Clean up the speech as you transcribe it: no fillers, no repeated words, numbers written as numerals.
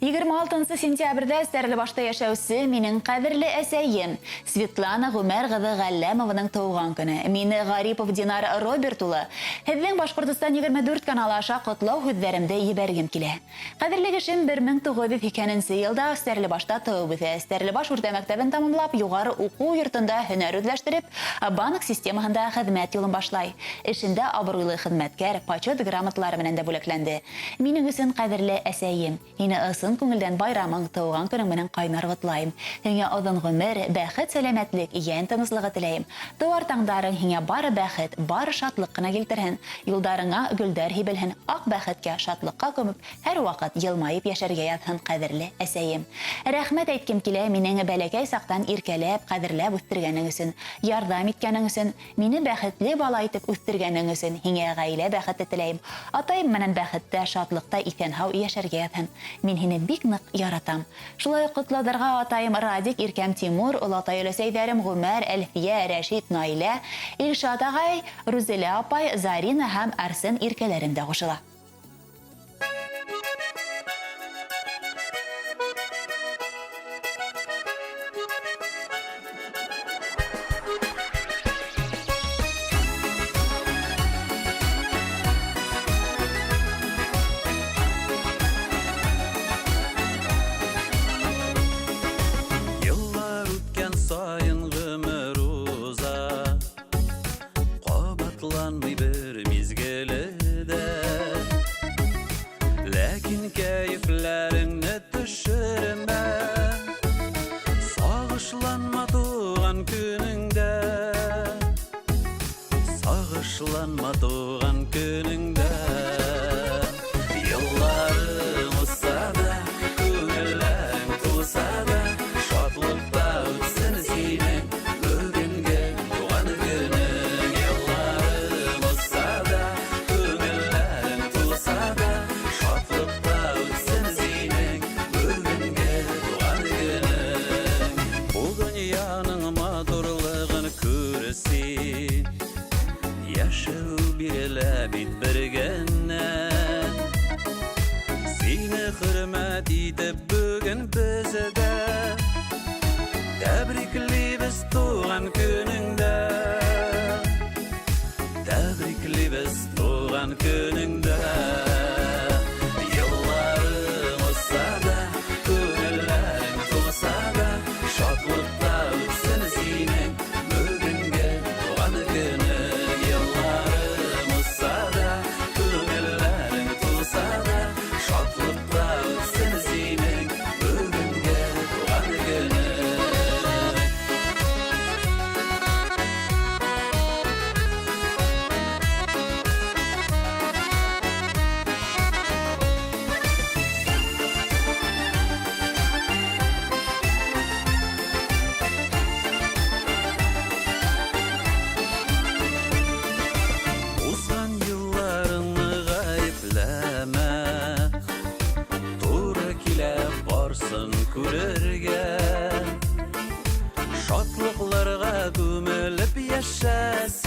26 сентябрьдә Стәрлебашта яшәүсе минең кадерле әсәем Светлана Гумәр кызы Галләмованың тууган көне. Мине Гарипов Динар Роберт улы һезнең Башкортстан 24 каналы аша котлау һүзләремдә ебәргем килә. Кадерле кешем 1982 елда Стәрлебашта туып үсә. Стәрлебаш урта мәктәбен тәмамлап, югары уку йортында һөнәр үзләштереп, банк системаһында хезмәт юлын башлай. Эшендә абруйлы хезмәткәр, почет грамоталары белән дә бүләкләнде. Минең өчен кадерле әсәем, һине ысын күңелдән байрамың, тууган көнең менән кайнар котлайм. Һиңә озын гомер, бәхет, сәламәтлек, ян тынычлыгы теләйм. Туар таңдарың һиңә бары бәхет, бары шатлык кына килтерһен. Юлдарыңа гөлдәр һибелһен, ак бәхеткә, шатлыкка күмеп, һәр вакыт елмаеп яшәргә ятһын, кадерле әсәем. Рәхмәт әйткем килә минең бәләкәй сактан иркәләп, кадерләп үстергәнең өчен, ярдәм иткәнең өчен, мине бәхетле бала итеп үстергәнең өчен. Һиңә гаилә бәхете теләйм. Атайым менән бәхеттә, шатлыкта исән-һау яшәргә ятһын. Мин һине бик нык яратам. Шулай котладарга атайым Радик, Иркәм Тимур, олатай өләсәйдәрем Гумәр, Әлфия, Рәшит, Наилә, Илшат агай, Рузилә апай, Зарина һәм Арсен иркәләрем дә кушыла. Ләкин кәйфләреңне төшермә, сагышланма туган көнеңдә, сагышланма туган көнеңдә. Елларың узса да, күңелләрең тулса да, шатлыкта үтсен синең бүгенге туган көнең. Елларың узса да, күңелләрең тулса да, яшәү бирелә бит бергәннән. Сине хөрмәт итеп бүген бездә, тәбриклибез туган көнеңдә, тәбриклибез туган көнеңдә. Елларың узса да, күңелләрең тулса да, шатлыкта үтсен синең бүгенге туган көнең. Күрергә, шатлыкларга күмелеп яшәс